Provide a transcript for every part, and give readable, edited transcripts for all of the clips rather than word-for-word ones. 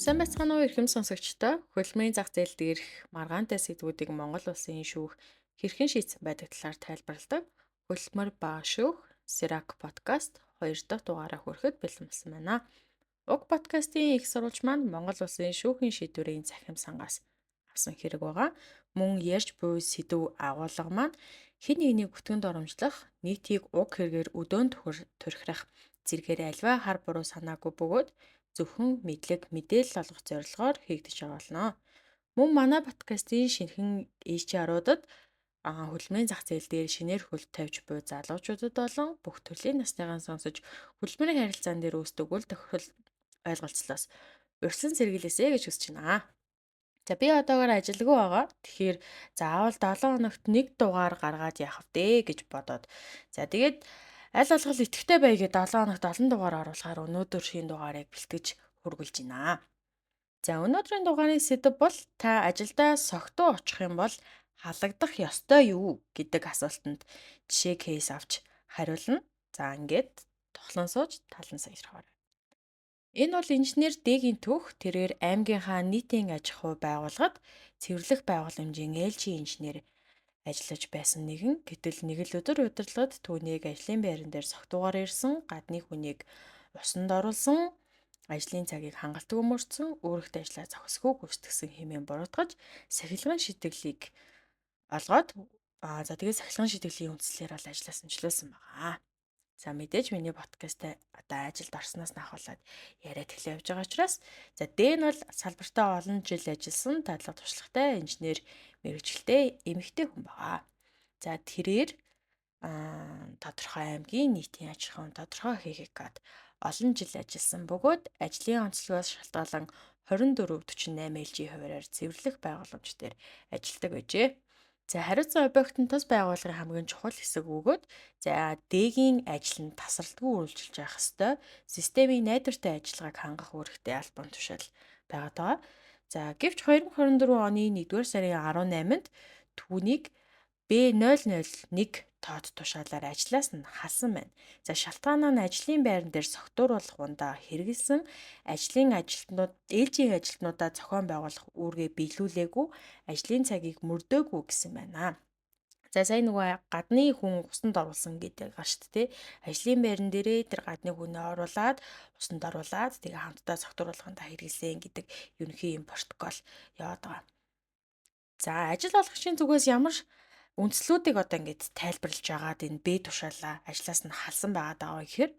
Сайн байцгаана уу эрхэм сонсогчдоо. Хөлмийн зах зээл дээрх маргаантай сэдвүүдийг Монгол улсын шүүх хэрхэн шийдсэн байдаг талаар тайлбарладаг. Хөлмөр ба шүүх Сирак подкаст 2 дахь дугаараа хүрэхэд бэлэн болсон байна. Уг подкастын их сурвалж маань Монгол улсын шүүхийн шийдвэрийн цахим сангаас авсан хэрэг байгаа. Мөн ярьж буй сэдв агуулга маань хэн нэгнийг бүтгэнд оромжлох, нийтийг уг хэрэгээр өдөөнд турхирах зэргээр альва хар буруу санаагүй бөгөөд зөвхөн мэдлэг мэдээлэл олгох зорилгоор хийгдэж байгаа болно. Мөн манай подкастын шинэхэн HR-уудад хөлмөрийн зах зээл дээр шинээр хөл тавьж буй залуучуудад болон бүх төрлийн насныгаа сонсож хөлмөрийн харилцаан дээр үүсдэг үл тохирол ойлголцлоос урьдчилан сэргийлээсэй гэж хүсэж байна. За би одоогоор ажилгүй байгаа. Тэгэхээр заавал 7 хоногт нэг дугаар гаргаад явах вэ гэж бодоод. За тэгээд аль болох идэвхтэй байгээд 7 хоногт олон дугаар оруулахаар өнөөдөр шинэ дугаарыг бэлтгэж хүргэлж байна. За өнөөдрийн дугаарын сэдэв бол та ажилдаа согтуу очих юм бол халагдах ёстой юу гэдэг асуултанд жишээ кейс авч хариулна. За ингээд тухлан сууж талан саярхаваа. Энэ бол инженер Дэгийн түүх тэрээр аймгийнхаа нийтийн аж ахуй байгууллагад цэвэрлэх байгууламжийн ээлжийн инженер ажиллаж байсан нэгэн гэтэл нэг л өдөр удирдлагад түүнийг ажлын байран дээр согтуугаар ирсэн гадны хүнийг усанд оруулсан ажлын цагийг хангалтгүй мөрдсөн өөрөختөө ажлаа зохисгүй гүйцэтгсэн хэмээн буруутгаж сахилгын шидэглийг олгоод за тэгээд сахилгын шидэглэлийн үндслээр бол ажлаа сонжлуулсан байгаа. За мэдээж миний подкастаа одоо ажилд орсноос нь ахуулаад яриад эхлэх явж байгаа учраас за Дэн бол салбартаа олон жил ажилласан дадлага туршлагатай инженер мэрэгчлээ эмэгтэй хүн байгаа. За тэрээр тодорхой аймгийн нийтийн аж ахуйн тодорхой ХХК-д олон жил ажилласан бөгөөд ажлын онцлогоос шалтгаалan 2448 ээлжийн хуваараар цэвэрлэх байгууламж дээр ажилладаг байжээ. За хариуцсан объект нь тус байгууллагын хамгийн чухал хэсэг бөгөөд за Дэгийн ажил нь тасралтгүй үргэлжилж явах ёстой. Системийн найдвартай ажиллагааг хангах үүрэгтэй албан тушаал байгаа. За гэвч 2024 оны 1-р сарын 18-нд түүнийг B001 тоод тушаалаар ажлаас нь халсан байна. За шалтгаан нь ажлын байран дээр согтууруулах ундаа хэрэгэлсэн ажлын ажилтнууд ээлжийн ажилтнуудаа зохион байгуулах үүргээ биелүүлээгүй, ажлын цагийг мөрдөөгүй гэсэн байна. За сая нөгөө гадны хүн усанд оруулсан гэдэг байгаа шүү дээ. Ажлын байран дээрээ тэр гадны хүнээ оруулаад усанд оруулаад тэгээ хамтдаа согтууруулахандаа хэрэгэлсэн гэдэг ерөнхий юм протокол яваад байгаа. За ажил олгогчийн зүгээс ямар үндслүүдийг одоо ингэж тайлбарлаж байгаад энэ Б тушаалаа ажлаас нь халсан байгаад байгаа гэхээр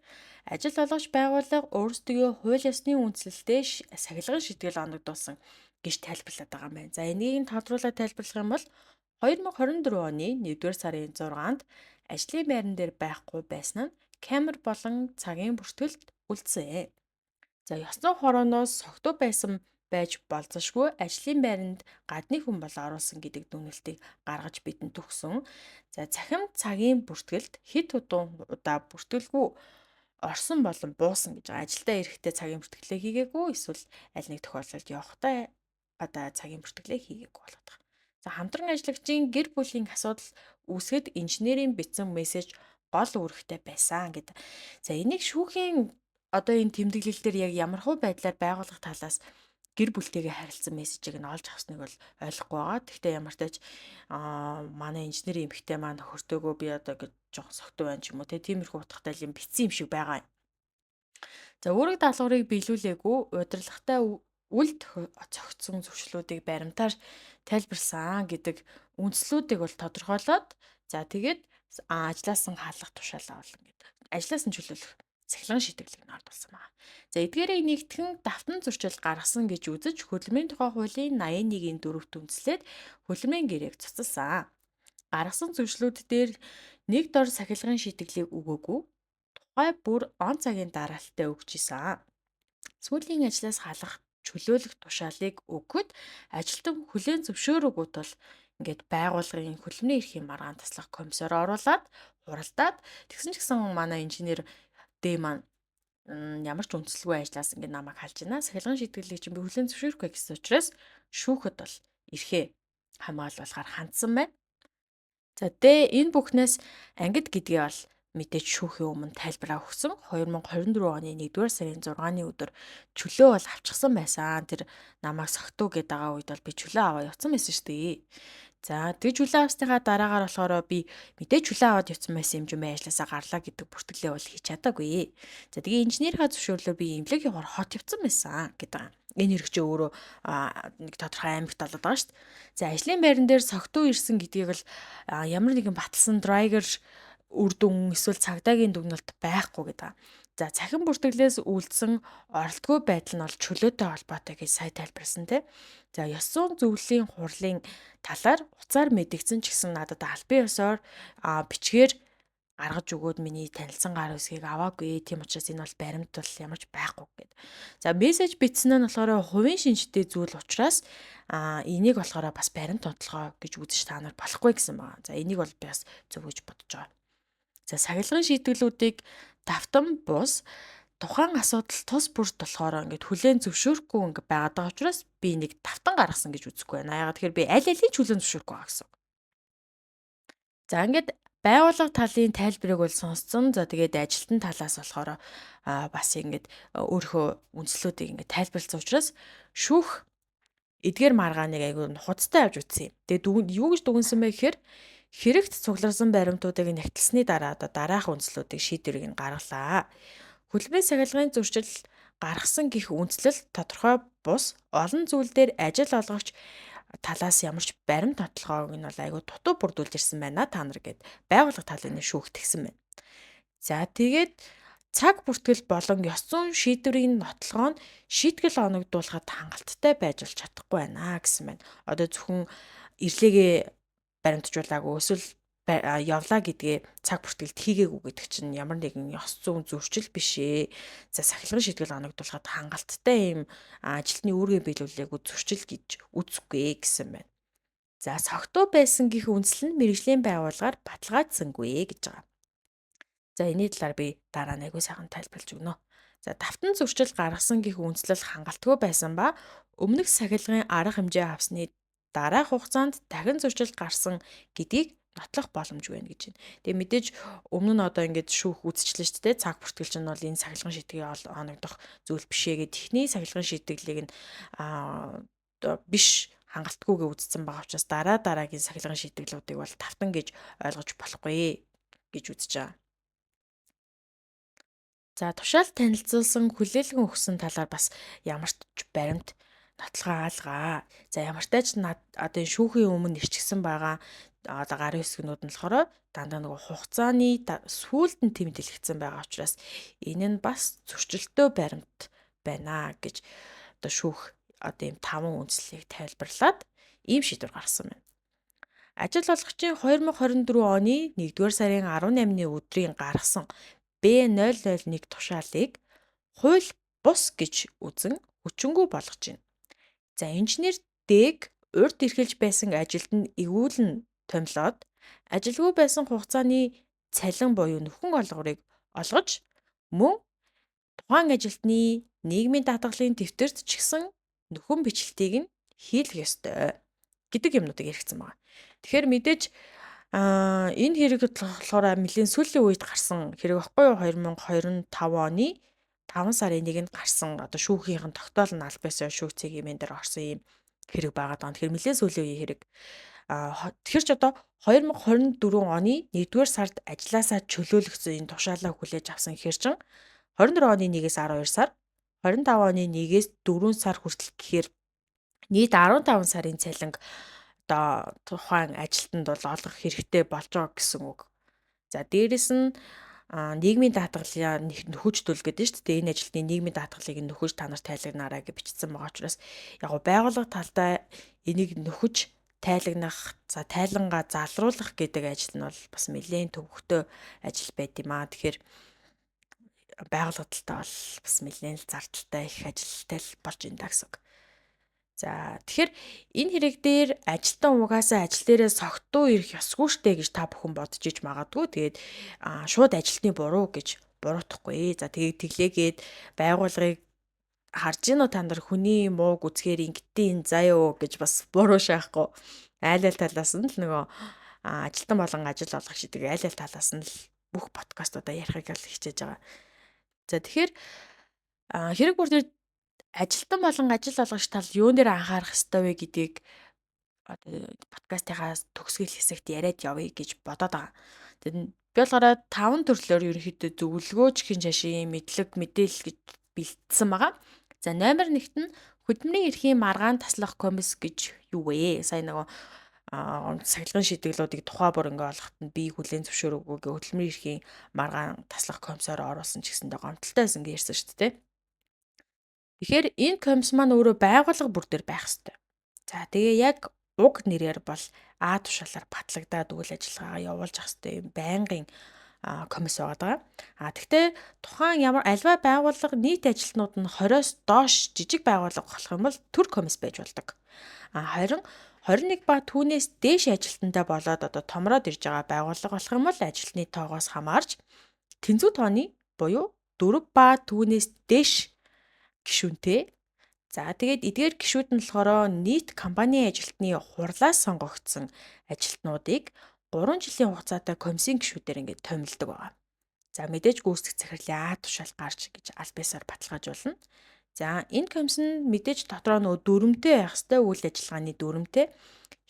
ажил олгогч байгууллага өөрсдөө хууль ёсны үндслэлтэй сахилгын шийтгэл оногдуулсан гэж тайлбарлаад байгаа юм байна. За энийг тодруулаад тайлбарлах юм бол 2024 оны 1-р сарын 6-нд ажлын байран дээр байхгүй байсан нь камер болон цагийн бүртгэлд үлдсэн. За ёсны хорооноос согтуу байсан байж болзошгүй ажлын байранд гадны хүн бол оруулсан гэдэг дүгнэлтийг гаргаж бидэнд өгсөн. За цахим цагийн бүртгэлд хэд удаа бүртгэлгүй орсон болон буусан гэж байгаа. Ажилдаа ирэхдээ цагийн бүртгэлээ хийгээгүй эсвэл аль нэг тохиолдолд явахдаа одоо цагийн бүртгэлээ хийгээгүй болоод байгаа. За хамтран ажиллагчийн гэр бүлийн асуудал үүсгэд инженерийн бичсэн мессеж гол үүрэгтэй байсан гэдэг. За энийг шүүхийн одоо энэ тэмдэглэл дээр яг ямар хөө байдлаар байгуулах талаас гэр бүлтэйгээ харилцсан мессежийг нь олж авсныг бол ойлгохгүй байгаа. Гэхдээ ямар ч тач манай инженерийн эмэгтэй маань хөртөөгөө би одоо гэж жоохон согтуу байна ч юм уу тиймэрхүү утгатай юм битсэн юм шиг байгаа. За үүрэг даалгаврыг биелүүлээгүй удирдлагатай үл зохицсон зөвшлүүдийг баримтаар тайлбарсан гэдэг үндслүүдийг бол тодорхойлоод за тэгээд ажлаас нь халах тушаалаа болно гэдэг. Ажлаас нь чөлөөлөх сахилгын шидэглийг нь ордуулсан байна. За эдгээрийг нэгтгэн давтан зөрчил гаргасан гэж үзэж хөдөлмөрийн тухай хуулийн 81-ийн 4-т үндслээд хөдөлмөрийн гэрээг цуцалсан. Гаргасан зөрчлүүд дээр нэг дор сахилгын шидэглийг өгөөгүй тухай бүр он цагийн дараалттай өгч исэн. Сүүлийн ажлаас халах чөлөөлөх тушаалыг өгөхөд ажилтан хүлээн зөвшөөрөөгүй тул ингээд байгууллагын хөдөлмөрийн эрхийн маргаан таслах комиссоор оруулаад хуралдаад тэгсэн ч гэсэн манай инженер Дэ маань ямар ч үндсэлгүй ажлаас ингээд намайг халж байна. Сахилгын шийтгэлийг чинь би хүлээн зөвшөөрөхгүй гэсэн учраас шүүхэд бол эрхээ хамгаалуулахаар хандсан байна. За энэ бүхнээс ангид гэдгээ бол мэдээж шүүхийн өмнө тайлбараа өгсөн. 2024 оны 1-р сарын 6-ны өдөр чөлөө бол авчихсан байсан. Тэр намайг согтуу гэдэг байгаа үед бол би чөлөө аваад явсан байсан шүү дээ. За тэгж чөлөө авсныхаа дараагаар болохоор би мэдээж чөлөө аваад явсан байсан юм жимээ ажилласаа гарлаа гэдэг бүртгэлээ бол хийж чадаагүй. За тэгээ инженерийнхаа зөвшөөрлөөр би имлэг яваар хот явсан байсан гэдэг. Энэ хэрэг чи өөрөө нэг тодорхой аймагт болоод байгаа шүү дээ. За ажлын байран дээр согтуу ирсэн гэдгийг л ямар нэгэн баталсан драйгер үр дүн эсвэл цагдаагийн дүгнэлт байхгүй гэдэг. За цахим бүртгэлээс үлдсэн оролтгүй байдал нь бол чөлөөтэй холбоотой гэж сайн тайлбарласан тий. За ёс зүйн зөвлөлийн хурлын талаар уцаар мэдгдсэн ч гэсэн надад албан ёсоор бичгээр гаргаж өгөөд миний танилцсан гар үсгийг аваагүй. Тийм учраас энэ бол баримт бол ямарч байхгүй гэд. За мессеж бичсэн нь болохоор хувийн шинжтэй зүйл учраас энийг болохоор бас баримт онцлогоо гэж үзэж та нар болохгүй гэсэн байна. За энийг бол би бас зөв гэж бодож байгаа. За сахилгын шийтгэлүүдийг давтан бус тухайн асуудал тус бүрт болохоор ингээд хүлээн зөвшөөрөхгүй ингээд байгаад байгаа учраас би нэг давтан гаргасан гэж үзэхгүй байна. Ягаад тэгэхээр би аль алийг ч хүлээн зөвшөөрөхгүй байгаа гэсэн. За ингээд байгууллага талын тайлбарыг бол сонссон. За тэгээд ажилтны талаас болохоор бас ингээд өөрийнхөө үндслүүдийг ингээд тайлбарласан учраас шүүх эдгээр маргааныг айгүй хуцтай авч үзсэн юм. Тэгээд юу гэж дүгнсэн бэ гэхээр хэрэгт цугларсан баримтуудыг нэгтэлсний дараа дараах үндслүүдийг шийдвэрийг нь гаргалаа. Хөдөлмөрийн сахилгын зөрчил гаргасан гэх үндслэл тодорхой бус олон зүйл дээр ажил олгогч талаас ямарч баримт нотлохоог нь бол айгүй дутуу бүрдүүлж ирсэн байна та нар гэд байгууллага талын шүүхтгсэн байна. За тэгээд цаг бүртгэл болон ёс зүйн шийдвэрийн нотлогоо нь шийтгэл оногдуулахад хангалттай байж болж чадахгүй байна гэсэн байна. Одоо зөвхөн ирлээгээ баримтжуулаагүй эсвэл явлаа гэдгээ цаг бүртгэлд хийгээгүй гэдэг чинь ямар нэгэн ёс зүйн зөрчил биш ээ. За сахилгын шийтгэл оногдуулахад хангалттай юм ажилтны үүргийн биелүүлээг зөрчил гэж үзэхгүй гэсэн байна. За согтуу байсан гэх үндсэл нь мэргэжлийн байгууллагаар баталгаажсангүй гэж байгаа. За энэний талаар би дараа нь айгүй сайхан тайлбарлаж өгнө. За давтан зөрчил гаргасан гэх үндслэл хангалтгүй байсан ба өмнөх сахилгын арга хэмжээ авсны дараах хугацаанд дахин зөрчил гарсан гэдгийг нотлох боломжгүй байна гэж байна. Тэгээ мэдээж өмнө нь одоо ингэж шүүх үзчихлээ шүү дээ. Цаг бүртгэл чинь бол энэ сахилгын шийдгийг оногдох зүйл биш ээ гэд техний сахилгын шийдвэрлийг нь биш хангалтгүйгээ үзсэн байгаа учраас дараагийн сахилгын шийдвэрлүүдийг бол тавтан гэж ойлгож болохгүй гэж үзэж байгаа. За тушаал танилцуулсан хүлээлгэн өгсөн талаар бас ямар ч баримт нотлохоо алгаа. За ямартай ч одоо шүүхийн өмнө ирчихсэн байгаа одоо гарын хэсгнүүд нь болохоор дандаа нэг хугацааны сүүлд нь тэмдэглэгдсэн байгаа учраас энэ нь бас зөрчилтэй баримт байна гэж одоо шүүх одоо ийм 5 үндслийг тайлбарлаад ийм шийдвэр гаргасан байна. Ажил олгогчийн 2024 оны 1-р сарын 18-ны өдрийн гаргасан B001 тушаалыг хууль бус гэж үзэн хүчингүй болгож байна. За инженер Дэг урд эрхэлж байсан ажилд нь эргүүлэн томилоод ажилгүй байсан хугацааны цалин буюу нөхөн олгорыг олгож мөн тухайн ажилтны нийгмийн даатгалын дэвтэрт ч гэсэн нөхөн бичлэлтийг нь хийлгэх ёстой гэдэг юмнуудыг хэрэгцсэн байна. Тэгэхээр мэдээж энэ хэрэг болохоор нэлийн сүүлийн үед гарсан хэрэг баггүй юу 2025 оны 5 сарын 1-нд гарсан одоо шүүхийнхэн тогтоол нь аль байсан шүүх цэгийн дээр орсон юм хэрэг байгаад байгаа. Тэгэхээр нэлийн сүүлийн үеийн хэрэг. Тэгэхээр ч одоо 2024 оны 1-р сард ажилласаа чөлөөлөгдсөн энэ тушаалаа хүлээж авсан хэрчэн 24 оны 1-ээс 12 сар 25 оны 1-ээс 4 сар хүртэл гэхээр нийт 15 сарын цалинг одоо тухайн ажилтнанд бол олгох хэрэгтэй болж байгаа гэсэн үг. За дээрэс нь нийгмийн даатгалын нөхөж төлөв гэдэг нь шүү дээ. Энэ ажилтны нийгмийн даатгалыг нөхөж та нарт тайлагнаарай гэж бичсэн байгаа учраас яг байгууллага талдаа энийг нөхөж тайлагнах, за тайлангаа залруулах гэдэг ажил нь бол бас нэлээд төвөгтэй ажил байд юм аа. Тэгэхээр байгууллага талдаа бол бас нэлээд зардалтай их ажилтай л болж байна гэсэн үг. За тэгэхээр энэ хэрэг дээр ажилтан угаасаа ажил дээрээ согтуу ирэх ёсгүй штэ гэж та бүхэн бодож иж магадгүй. Тэгээд шууд ажилтны буруу гэж буруутахгүй. За тэгээд тэглээгээд байгууллагыг харж гин үү та нар хүний мууг үзгээр ингэдэж заяо гэж бас буруу шаахгүй. Айл талаас нь л нөгөө ажилтан болон ажил олгох шийдвэр айл талаас нь л бүх подкастуудаа ярихыг л хичээж байгаа. За тэгэхээр хэрэг бүр тэр ажилтан болон ажил олгогч тал юун дээр анхаарах ёстой вэ гэдгийг подкастынхаа төгсгөл хэсэгт яриад явъя гэж бодоод байгаа. Тэгээд би болохоор 5 төрлөөр ерөнхийдөө зөвлөгөөж хэн шашин мэдлэг мэдээлэл гэж бэлдсэн байгаа. За номер 1-т нь хөдөлмөрийн эрхийн маргаан таслах комисс гэж юу вэ? Сая нөгөө сахилгын шийдэглүүдийг тухай бүр ингээ олоход нь би хүлээн зөвшөөрөөгүй хөдөлмөрийн эрхийн маргаан таслах комиссоор оруулсан ч гэсэндээ гомдолтой байсан гэж ярьсан шүү дээ. Тэгэхээр энэ комисс маань өөрөө байгууллага бүр дээр байх ёстой. За тэгээ яг уг нэрээр бол А тушаалаар батлагдаад үйл ажиллагаагаа явуулж ах хэвээр юм байнгын комисс байгаа. Тэгтээ тухайн альва байгууллага нийт ажилтнууд нь 20-оос доош жижиг байгууллага болох юм бол төр комисс байж болдог. Харин 21 ба түүнээс дээш ажилтнтай болоод томроод ирж байгаа байгууллага болох юм бол ажилтны тоогоос хамаарч тэнцүү тооны буюу 4 ба түүнээс дээш гишүүнтэй. За тэгээд эдгээр гишүүд нь болохоор нийт компани ажилтны хурлаас сонгогдсон ажилтнуудыг 3 жилийн хугацаатай комиссийн гишүүдээр ингээд томилдог байгаа. За мэдээж гүйцэтгэх захирлын А тушаал гарч гэж аль биесээр баталгаажуулна. За энэ комисс нь мэдээж дотроо нөгөө дүрмтэй байх хэвээр үйл ажиллагааны дүрмтэй.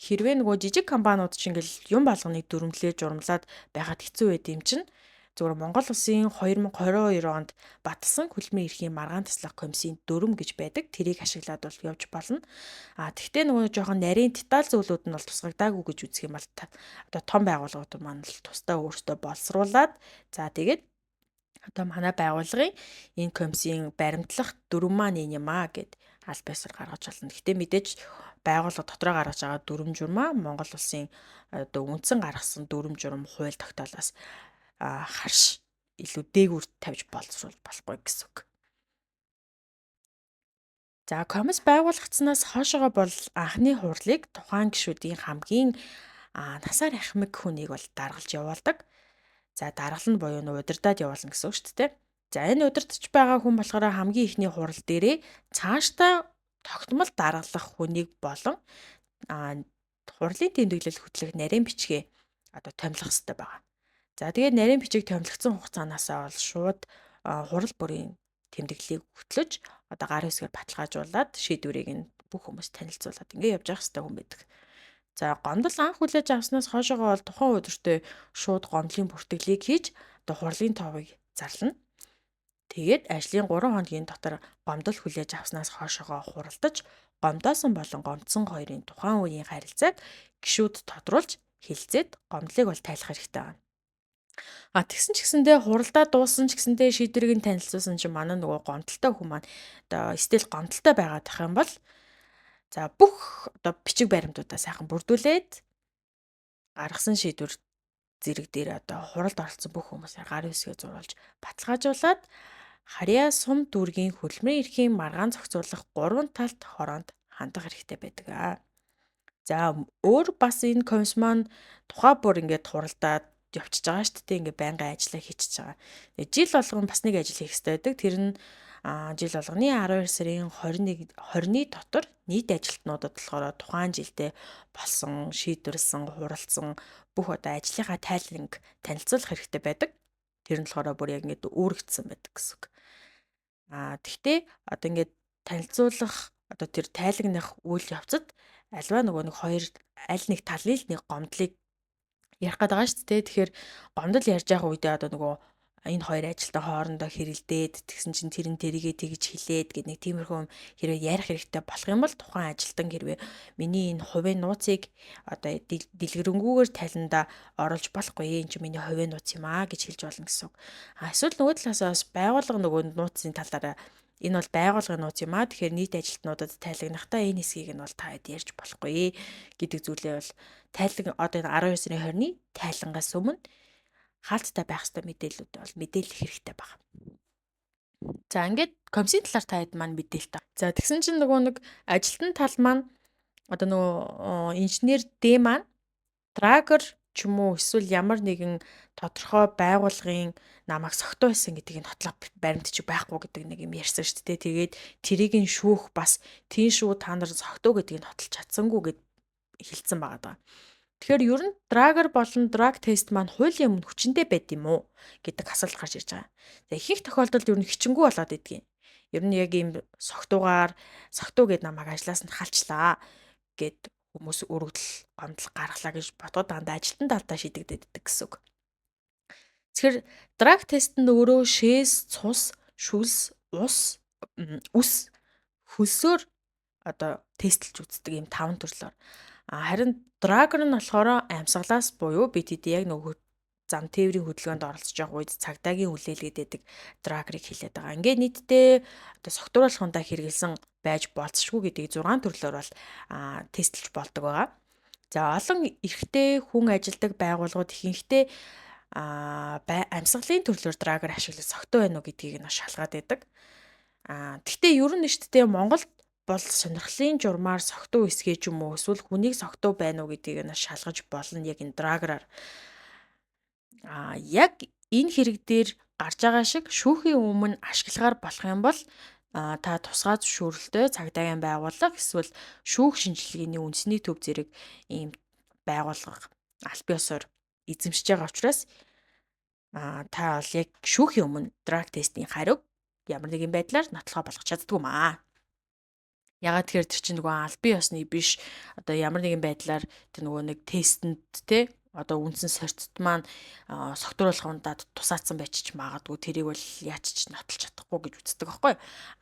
Хэрвээ нөгөө жижиг компаниуд ч ингээл юм болгоныг дүрмлээ журмлаад байхад хэцүү байд юм чинь зөвхөн Монгол Улсын 2022 онд батлсан хөдөлмөрийн эрхийн маргаан таслах комиссийн дүрм гэж байдаг. Тэрийг ашиглаад бол явж болно. Тэгвэл нөгөө жоохон нарийн деталь зүйлүүд нь бол тусгагдаагүй гэж үзэх юм бол том байгууллагууд маань л тусдаа өөртөө боловсруулад за тэгээд манай байгууллагын энэ комиссийн баримтлах дүрм маань энэ юм гэд аль биесээр гаргаж болно. Гэхдээ мэдээж байгууллага дотроо гаргаж байгаа дүрм журмаа Монгол Улсын үндсэн гаргасан дүрм журм хууль тогтоолоос харш илүү дээгүүр тавьж боловсруулж болохгүй гэсэн үг. За комисс байгуулагдсанаас хойшоо бол анхны хурлыг тухайн гишүүдийн хамгийн насаар ахмаг хүнийг бол даргалж явуулдаг. За даргал нь буюу удирдаад явуулна гэсэн үг шүү дээ. За энэ удирдах байгаа хүн болохоор хамгийн ихний хурал дээрээ цаашдаа тогтмол даргалах хүнийг болон хурлын тэмдэглэл хөтлөх нарийн бичгээ томилох хэрэгтэй байна. За тэгээд нарийн бичиг томилогдсон хугацаанаасаа бол шууд хурал бүрийн тэмдэглэлийг хөтлөж гар хэсгээр баталгаажуулаад шийдвэрийг нь бүх хүмүүс танилцуулаад ингэ явж явах хэрэгтэй хүн байдаг. За гомдол анх хүлээж авснаас хойшоогоо бол тухайн өдөртөө шууд гомдлын бүртгэлийг хийж хурлын тоовыг зарлана. Тэгээд ажлын 3 хоногийн дотор гомдол хүлээж авснаас хойшоогоо хуралдаж гомдоосон болон гомдсон хоёрын тухайн үеийн харилцааг гишүүд тодруулж хэлцээд гомдлыг бол тайлах хэрэгтэй байна. Тэгсэн ч гэсэндээ хуралдаа дууссан ч гэсэндээ шийдвэрийг нь танилцуулсан чинь манай нөгөө гомдолтой хүн маань стил гомдолтой байгаад ах юм бол за бүх бичиг баримтуудаа сайхан бүрдүүлээд гаргасан шийдвэр зэрэг дээр хуралд оролцсон бүх хүмүүсээр гар үсгээ зурулж баталгаажуулаад харьяа сум дүүргийн хөдөлмөрийн эрхийн маргаан зохицуулах 3 талт хороонд хандах хэрэгтэй байдаг. За өөр бас энэ комисс маань тухай бүр ингээд хуралдаад явчихж байгаа шүү дээ. Ингээ байнгын ажиллаа хийчихэж байгаа. Жил болгон бас нэг ажил хийх хэрэгтэй байдаг. Тэр нь жил болгоны 12 сарын 20-ны дотор нийт ажилтнуудад болохоор тухайн жилдээ болсон, шийдвэрлсэн, хуралдсан бүх ажлынхаа тайланг танилцуулах хэрэгтэй байдаг. Тэр нь болохоор бүр яг ингээд үүрэгдсэн байдаг гэсэн үг. Тэгтээ ингээд танилцуулах тэр тайлагных үйл явцад альва нөгөө нэг хоёр аль нэг талын нэг гомдлыг ярих гээд байгаа шүү дээ. Тэгэхээр гомдол ярьж байгаа үедээ нөгөө энэ хоёр ажилтан хоорондоо хэрэлдээд тэгсэн чинь тэр нь тэрийгээ тэгж хилээд гэдэг нэг тиймэрхүү хэрвээ ярих хэрэгтэй болох юм бол тухайн ажилтан хэрвээ миний энэ хувийн нууцыг дэлгэрэнгүйгээр талиндаа оруулж болохгүй энэ чинь миний хувийн нууц юм гэж хэлж болно гэсэн үг. Эсвэл нөгөө талаасаа бас байгууллага нөгөө нууцын талаараа энэ бол байгууллагын нууц юм тэгэхээр нийт ажилтнуудад тайлагнахтаа энэ хэсгийг нь бол та хэд ярьж болохгүй гэдэг зүйлээ бол тайлаг энэ 12 сарын 20-ны тайлангаас өмнө хаалттай байх ёстой мэдээлэлүүд бол мэдээлэх хэрэгтэй байна. За ингээд комиссийн талаар та хэд маань мэдээлэл та. За тэгсэн чинь нөгөө нэг ажилтны тал маань нөгөө инженер Д маань тракер ч юм уу эсвэл ямар нэгэн тодорхой байгууллагын намайг согтуу байсан гэдгийг нотлох баримтч байхгүй гэдэг нэг юм ярьсан шүү дээ. Тэгээд тэрийг нь шүүх бас тийм шүү та нар согтуу гэдгийг нотолж чадсангүй гэд хэлсэн байгаа даа. Тэгэхээр ер нь драгер болон драг тест маань хуулийн өмнө хүчинтэй байд юм уу гэдэг асуулт гарч ирж байгаа. За ихэнх тохиолдолд ер нь хичингү болоод идэгин. Ер нь яг ийм согтуу гэд намайг ажлаас нь халчлаа гэд хүмүүс өргөдөл гомдол гаргалаа гэж бодоод дандаа ажилтан талдаа шийдэгдээд иддэг гэсэн үг. Тэгэхээр драг тест нь өөрөө шээс, цус, шүлс, үс, хөлсөөр одоо тестлж үздэг ийм таван төрлөөр. Харин драгер нь болохоор амьсгалаас буюу бид хэд яг нөгөө зам тээврийн хөдөлгөөнд оролцож байгаа үед цагдаагийн хүлээлгээд байдаг драгерыг хэлээд байгаа. Ингээд нийтдээ одоо согтууруулахундаа хэрэгэлсэн байж болцшгүй гэдгийг 6 төрлөөр бол тестлж болдог байгаа. За олон эрэгтэй хүн ажилдаг байгууллагууд ихэнхдээ амьсгалын төрлөөр драгер ашиглаж согтуу байна уу гэдгийг нь шалгаад байдаг. Гэхдээ ер нь шүү дээ Монголд бол сонирхлын журмаар согтуу эсгээ ч юм уу эсвэл хүнийг согтуу байна уу гэдгийг нь шалгаж болно яг энэ драгераар. Яг энэ хэрэг дээр гарч байгаа шиг шүүхийн өмнө ашиглагаар болох юм бол та тусгай зөвшөөрөлтөй цагдаагийн байгууллага эсвэл шүүх шинжилгээний үндэсний төв зэрэг ийм байгууллага аль бие усаар эзэмшиж байгаа учраас та бол яг шүүхийн өмнө драг тестийн хариуг ямар нэгэн байдлаар нотлохоо болгож чаддгүй маа. Ягаад тэгэхээр тэр чинь нөгөө аль бие усны биш одоо ямар нэгэн байдлаар тэр нөгөө нэг тестэнд те одоо үндсэн сорцт маань согтууруулах ундаад тусаацсан байчих магадгүй тэрийг бол яаж ч нотолж чадахгүй гэж үздэг байхгүй.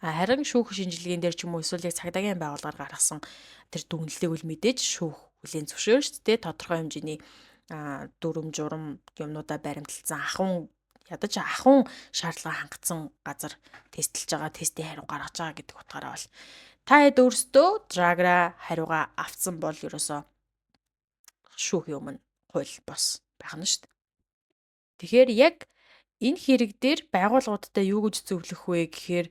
Харин шүүх шинжилгээнд дээр ч юм уу эсвэл яг цагдаагийн байгууллагаар гаргасан тэр дүгнэлтийг үл мэдээж шүүх хүлээн зөвшөөрнө шүү дээ. Тодорхой хэмжээний дүрм журам юмнуудаа баримтлсан ядаж ахын шаардлага хангацсан газар тестэлж байгаа тестийн хариу гаргаж байгаа гэдэг утгаараа бол та хэд өөрсдөө драгера хариугаа авсан бол ерөөсөө шүүхийн өмнө хууль бос байх нь шүү дээ. Тэгэхээр яг энэ хэрэг дээр байгууллагуудтай юу гэж зөвлөх вэ гэхээр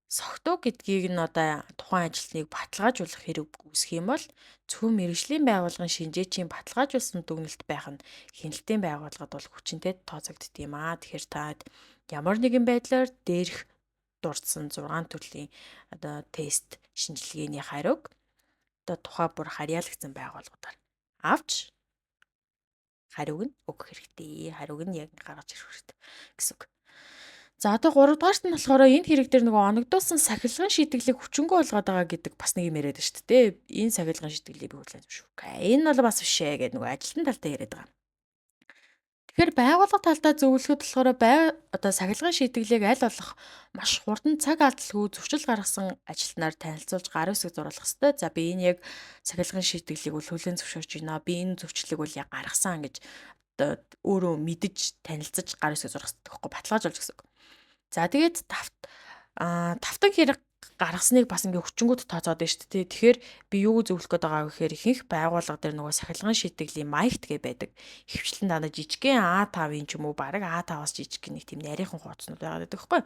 согтуу гэдгийг нь одоо тухайн ажилтныг баталгаажуулах хэрэг үүсэх юм бол зөвхөн мэргэжлийн байгууллагын шинжээчийн баталгаажуулсан дүгнэлт байх нь хяналтын байгууллагад бол хүчинтэй тооцогдд юм аа. Тэгэхээр та ямар нэгэн байдлаар дээрх дурдсан 6 төрлийн одоо тест шинжилгээний хариуг одоо тухай бүр харьяалагдсан байгууллагуудаар авч хариуг нь өгөх хэрэгтэй. Хариуг нь яг гаргаж ирэх хэрэгтэй гэсэн үг. За одоо 3 дугаарт нь болохоор энэ хэрэг дээр нөгөө оногдуулсан сахилгын шийтгэлийг хүчингү болгоод байгаа гэдэг бас нэг юм яриад байна шүү дээ. Энэ сахилгын шийтгэлийг би хүлээн зөвшөөрөхгүй. Энэ бол бас биш ээ гэдэг нөгөө ажилтны талтай яриад байгаа. Тэгэхээр байгууллага талдаа зөвлөхөд болохоор одоо сахилгын шийтгэлийг аль болох маш хурдан цаг алдалгүй зөрчил гаргасан ажилтнаар танилцуулж гар үсэг зуруулах хэрэгтэй. За би энэ яг сахилгын шийтгэлийг бол хүлээн зөвшөөрч байна. Би энэ зөрчлийг бол яг гаргасан гэж одоо өөрөө мэдэж танилцаж гар үсэг зурах хэрэгтэй байхгүй баталгаажуулж гэсэн үг. За тэгээд тавтан хэрэг гаргасныг бас ингээ хүчингүүд тооцоод байна шүү дээ. Тэгэхээр би юу зөвлөх гээд байгаа вэ гэхээр ихэнх байгууллага дээр нөгөө сахилгын шийтгэлийн маягт гэ байдаг. Хөвчлэн дандаа жижигхэн А5-ын ч юм уу баг А5-аас жижиг нэг тийм нарийнхан хуудснууд байгаа гэдэг байхгүй.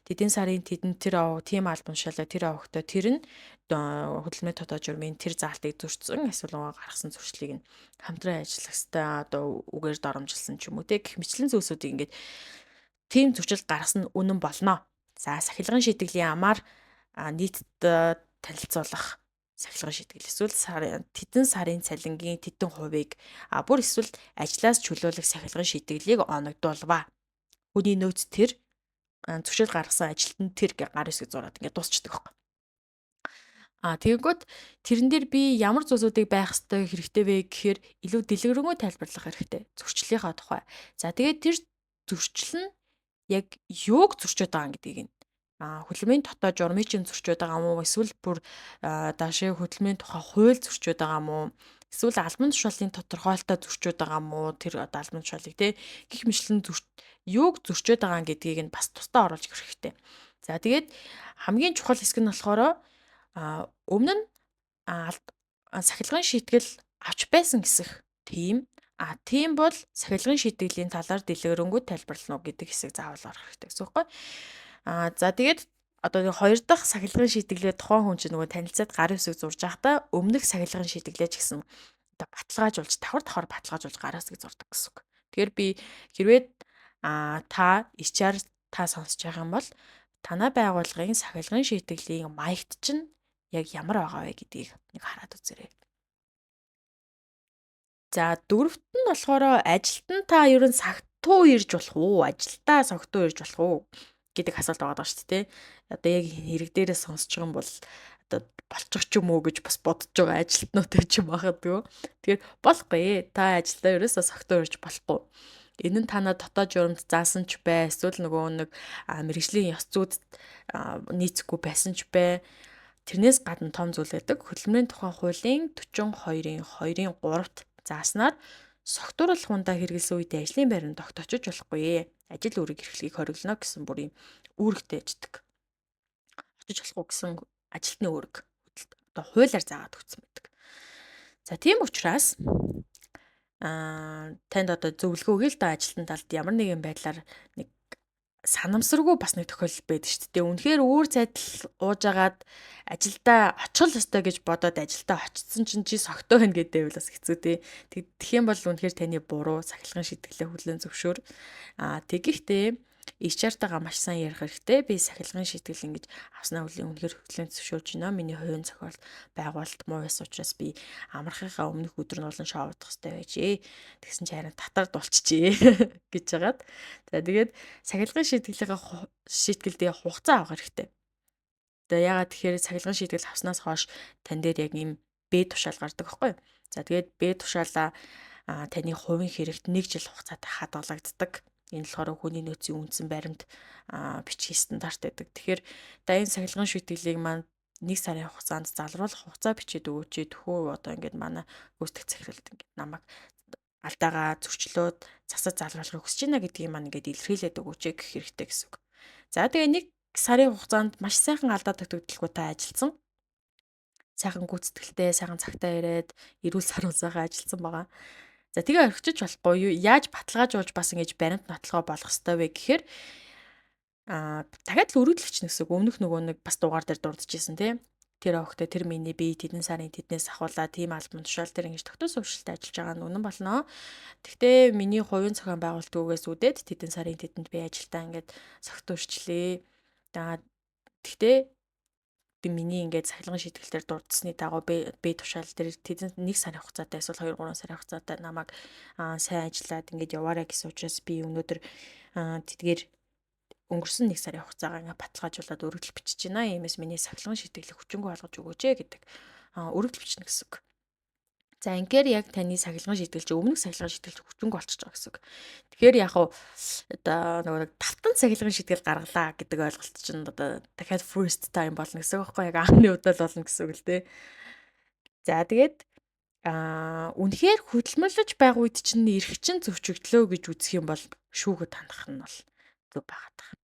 Тэдэн сарын тэдэн тэр тим альбом шалаа тэр авахтай тэр нь хөдөлмөрийн тодоо журмын тэр заалтыг зөрчсөн эсвэл гаргасан зөрчлийг нь хамтран ажиллах хэвээр одоо үгээр доромжилсан ч юм уу те гэх мэтлэн зүйлсүүдийг ингээд тийм зөрчил гаргасан нь үнэн болно. За сахилгын шийтгэлийн амаар нийтэд танилцуулах сахилгын шийтгэл эсвэл тэдэн сарын цалингийн тэдэн хувийг бүр эсвэл ажлаас чөлөөлөх сахилгын шийтгэлийг оногдуулва. Хүний нөөц тэр зөрчил гаргасан ажилтнанд тэр гар хэсэг зураад ингээд дуусчдаг байхгүй. Тэгэнгүүт тэрэн дээр би ямар зүйлсүүдийг байх хэрэгтэй вэ гэхээр илүү дэлгэрэнгүй тайлбарлах хэрэгтэй. Зөрчлийнхаа тухай. За тэгээд тэр зөрчил нь яг юуг зөрчөөд байгаа гэдгийг нь хөдөлмөрийн дотоод журмыг чинь зөрчөөд байгаа мó эсвэл бүр даашаа хөдөлмөрийн тухай хууль зөрчөөд байгаа мó эсвэл албан тушаалын тодорхойлолтоо зөрчөөд байгаа мó тэр одоо албан тушаалыг те гих мэтлэн юуг зөрчөөд байгаа гэдгийг нь бас тусдаа оруулж ирэх хэрэгтэй. За тэгээд хамгийн чухал хэсэг нь болохоор өмнө нь сахилгын шийтгэл авч байсан гэсэх тийм тийм бол сахилгын шийтгэлийн талаар дэлгэрэнгүй тайлбарлана уу гэдэг хэсэг заавал орох хэрэгтэй гэсэн үг байхгүй. За тэгээд одоо хоёр дахь сахилгын шийтгэлээ тухайн хүн чинь нөгөө танилцаад гар үсэг зурж байхдаа өмнөх сахилгын шийтгэлээ ч гэсэн одоо баталгаажуулж давхар баталгаажуулж гар үсэг зурдаг гэсэн үг. Тэгэхээр би хэрвээ та HR та сонсож байгаа юм бол танай байгууллагын сахилгын шийтгэлийн маягт чинь яг ямар байгаа вэ гэдгийг нэг хараад үзээрэй. За дөрөвт нь болохоор ажилтан та ер нь согтуу ирж болох уу? Ажилдаа согтуу ирж болох уу гэдэг асуулт байгаа даа шүү дээ. Одоо яг хэрэг дээрээ сонсож байгаа юм бол одоо болчих ч юм уу гэж бас бодож байгаа ажилтнууд ч юм магадгүй. Тэгэхээр болохгүй. Та ажилдаа ерөөсөө согтуу ирж болохгүй. Энэ нь танаа дотоод журамд заасан ч бай, эсвэл нөгөө нэг мэргэжлийн ёс зүйд нийцэхгүй байсан ч бай. Тэрнээс гадна том зүйл байдаг. Хөдөлмөрийн тухай хуулийн 42-ийн 2-ийн 3-т зааснаар согтууруулах хундаа хэрэгэлсэн үедээ ажлын байранд огт очиж болохгүй. Ажил үүрэг эрхлэлийг хориглоно гэсэн бүрийн үүрэгтэй яждаг. Очиж болохгүй гэсэн ажилтны үүрэг одоо хуулиар заагаад өгсөн байдаг. За тийм учраас танд одоо зөвлөгөө өгье л да ажилтны талд ямар нэгэн байдлаар нэг санамсаргүй бас нэг тохиолдол байдаг шүү дээ. Үнэхээр өөр зайдал уужгаад ажилдаа очих ёстой гэж бодоод ажилдаа очсон чинь чи согтоо байна гэдэг бол бас хэцүү дээ. Тэгэх юм бол үнэхээр таны буруу сахилгын шийтгэлээ хүлээн зөвшөөр. Тэгэхдээ HR-тайгаа маш сайн ярих хэрэгтэй. Би сахилгын шийтгэл ингэж авснаа үнэхээр хөтлөн зөвшөөрж байна. Миний хувийн зохиол байгуулалт муу байсан учраас би амрахынхаа өмнөх өдөр нь болон шоу удах хэрэгтэй байжээ. Тэгсэн чинь харин татард болчихжээ гэж хагаад. За тэгээд сахилгын шийтгэлдээ хугацаа авах хэрэгтэй. Одоо яагаад тэгэхээр сахилгын шийтгэл авснаас хойш тань дээр яг ийм Б тушаал гардаг байхгүй юу? За тэгээд Б тушаалаа таны хувийн хэрэгт 1 жил хугацаатай хадгалагддаг. Энэ болохоор хүний нөөцийн үндсэн баримт бичгийн стандарт байдаг. Тэгэхээр энэ сахилгын шийтгэлийг маань 1 сарын хугацаанд залруулах хугацаа бичээд өгөөч. Төхөө одоо ингээд манай гүйцэтгэх захиралд ингээд намайг алдаагаа зөрчлөөд засаж залруулахыг хүсэж байна гэдгийг маань ингээд илэрхийлээд өгөөч гэх хэрэгтэй гэсэн үг. За тэгээ 1 сарын хугацаанд маш сайхан алдаа тогтогдлоготой ажилласан. Сайхан гүйцэтгэлтэй, сайхан цагтаа ирээд эрүүл сарвал сайхан ажилласан байгаа. За тэгээ орхичиж болохгүй юу? Яаж баталгаажуулж бас ингэж баримт нотлогоо болгох ёстой вэ гэхээр дахиад л өргөдлөгч нэгсэг өмнөх нөгөө нэг бас дугаар дээр дурдчихсэн тий. Тэр охтой тэр миний бие тэдэн сарын тэднээс ахуулаад тийм албан тушаал дээр ингэж тогтоос өвчлөлтэй ажиллаж байгаа нь үнэн болно. Гэхдээ миний хувийн зохион байгуулалтгүйгээс үүдээд тэдэн сарын тэдэнд би ажилдаа ингэж согтуурчлээ. Гэхдээ би миний ингээд сахилгын шийтгэлээр дурдсны дагуу Б тушаал дээр тэдэнд 1 сарын хугацаатай эсвэл 2-3 сарын хугацаатай намайг сайн ажиллаад ингээд яваарай гэсэн учраас би өнөөдөр тэдгээр өнгөрсөн 1 сарын хугацаагаа ингээд баталгаажуулаад өргөдөл бичиж байна. Иймээс миний сахилгын шийтгэлийг хүчингүй болгож өгөөч гэдэг өргөдөл бичнэ гэсэн үг. За ингээр яг таны сахилгын шийтгэл чи өмнөх сахилгын шийтгэл хүчинг болчихж байгаа гэсэн үг. Тэгэхээр яг уу одоо нөгөө тавтан сахилгын шийтгэл гаргалаа гэдэг ойлголт чинь одоо дахиад first time болно гэсэн үг байхгүй яг анхны удаа л болно гэсэн үг л дээ. За тэгээд үнэхээр хөдөлмөрлөж байгаа үед чинь эрх чинь зөвчөгдлөө гэж үзэх юм бол шүүхэд хандах нь бол зөв байгаад байна.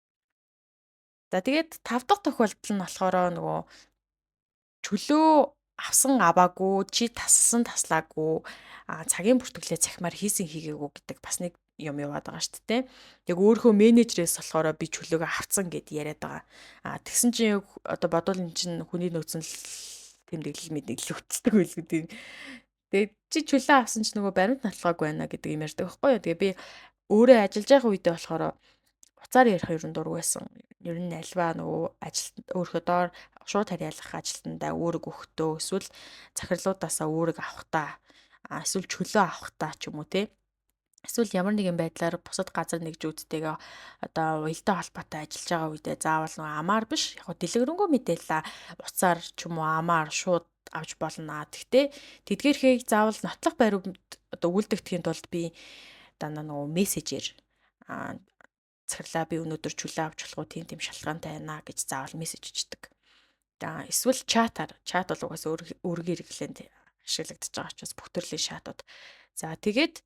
За тэгээд 5 дахь тохиолдол нь болохоор нөгөө чөлөө авсан аваагүй чи тассан таслаагүй цагийн бүртгэлээ цахимаар хийсэн хийгээгүй гэдэг бас нэг юм яваад байгаа шүү дээ. Яг өөрөө менежерээс болохоор би чөлөөгөө авцсан гэд яриад байгаа. Тэгсэн чинь одоо бодвол эн чинь хүний нөөцөн тэмдэглэл мэдээлэл өгцдөг байлгүй. Тэгээд чи чөлөө авсан ч нөгөө баримт натлгаагүй байна гэдэг юм ярьдаг байхгүй юу. Тэгээ би өөрөө ажиллаж байгаа үедээ болохоор уцаар ярих ерөн дург байсан. Ер нь альва нөгөө ажилтнаа өөрөө доор шууд харьяалах ажилтнаа үүрэг өгөхдөө эсвэл захирлуудаасаа үүрэг авахтаа эсвэл чөлөө авахтаа ч юм уу те. Эсвэл ямар нэгэн байдлаар бусад газар нэгжүүдтэйгээ одоо уялдаа холбоотой ажиллаж байгаа үедээ заавал нөгөө амаар биш яг дэлгэрэнгүй мэдээлэл уцаар ч юм уу амаар шууд авч болно. Гэхдээ тэдгээрхийг заавал нотлох баримт одоо үлдэгдэхийн тулд би дандаа нөгөө мессежээр захирлаа би өнөөдөр чөлөө авч болох уу тийм шалтгаантай байна гэж заавал мессеж өчтдөг. Эсвэл чат бол угаасаа өөрөгийн хэрэглээнд ашиглагдаж байгаа учраас бүх төрлийн шатууд. За тэгээд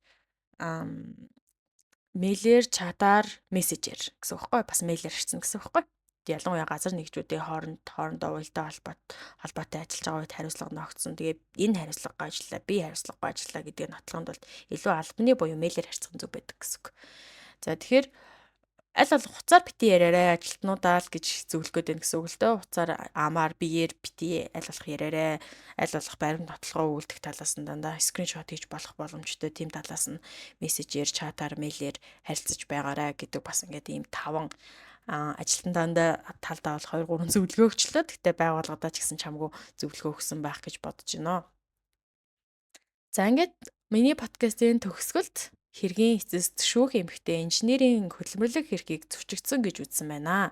мэйлэр, чатаар, мессежээр гэсэн үг байхгүй бас мэйлэр ирсэн гэсэн үг байхгүй. Ялангуяа газар нэгжүүдийн хоорондоо уялдаа холбоотой ажиллаж байгаа үед хариуцлага ногдсон. Тэгээд энэ хариуцлагагаа ажиллаа, би хариуцлагагаа ажиллаа гэдгийг нотлоход бол илүү албаны буюу мэйлэр харьцах нь зөв байдаг гэсэн үг. За тэгэхээр аль болох хуцаар бити яриарай ажилтнуудаа л гэж зөвлөгөөд байна гэсэн үг л дээ. Хуцаар амаар биеэр бити аль болох яриарай. Аль болох баримт нотлогоо үлдэх талаас нь дандаа скриншот хийж болох боломжтой тийм талаас нь мессежээр, чатаар, мэйлээр харилцаж байгаарай гэдэг бас ингээд ийм 5 ажилтнаа талдаа бол 2-3 зөвлөгөө өгчлөө. Гэхдээ байгууллагадаа ч гэсэн чамгүй зөвлөгөө өгсөн байх гэж бодож байна. За ингээд Миний подкастын төгсгөлд хэргийн эцэст шүүх эмэгтэй инженерийн хөдөлмөрлөх хэргийг зөрчигдсөн гэж үзсэн байна.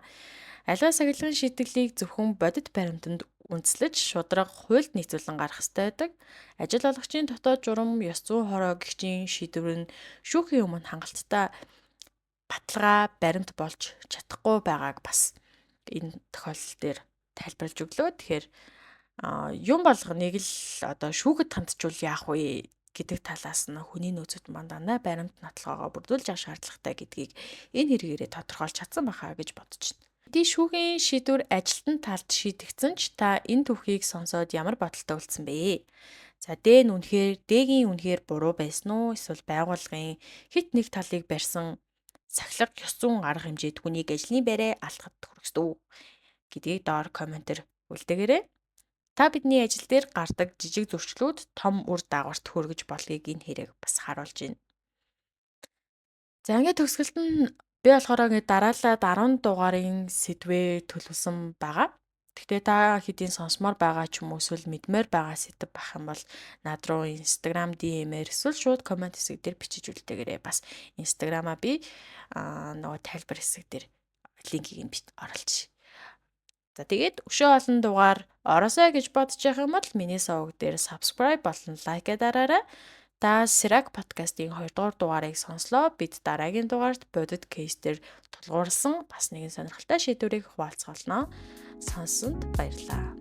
Аливаа сахилгын шийтгэлийг зөвхөн бодит баримтанд үндэслэж шударга хуульд нийцүүлэн гарах ёстой байдаг. Ажил олгогчийн дотоод журам, ёс зүйн хороо гэгчийн шийдвэр нь шүүхийн өмнө хангалттай баталгаа баримт болж чадахгүй байгааг бас энэ тохиолдол дээр тайлбарлаж өглөө. Тэгэхээр юм болгоныг л одоо шүүхэд хандчвал яах вэ гэдэг талаас нь хүний нөөцөд мандана баримт нотолгоогоо бүрдүүлж авах шаардлагатай гэдгийг энэ хэрэгээрээ тодорхойлж чадсан байхаа гэж бодож байна. Эдийн шүүхийн шийдвэр ажилтны талд шийдэгдсэн ч та энэ түүхийг сонсоод ямар бодолтой үлдсэн бэ? За Дээгийн үнэхээр буруу байсан уу? Эсвэл байгууллагын хит нэг талыг барьсан сахилга ёс зүйн арга хэмжээд хүнийг ажлын байраа алдахад хүргэв гэдгийг доор комментээр үлдээгээрэй. Та бидний ажил дээр гардаг жижиг зөрчлүүд том үр дагаварт хүргэж болгийг энэ хэрэг бас харуулж байна. За ингээд төгсгөлд нь би болохоор ингээд дараалаад 10 дугаарын сэдвээ төлөвлөсөн байгаа. Гэхдээ та хэдийн сонсомоор байгаа ч юм уу эсвэл мэдмээр байгаа сэдв байх юм бол над руу Instagram DM-ээр эсвэл шууд комент хэсэг дээр бичиж үлдээгээрэй. Бас Instagram-аа би нөгөө тайлбар хэсэг дээр линкийг нь оруулж. За тэгээд өшөө олон дугаар ороосой гэж бодож явах юм бол миний суваг дээр subscribe болон лайк дараарай. Та Сэраг подкастын 2 дугаар дугаарыг сонслоо. Бид дараагийн дугаарт бодит кейсээр тулгуурласан бас нэгэн сонирхолтой шийдвэрийг хуваалцгаална. Сонссонд баярлалаа.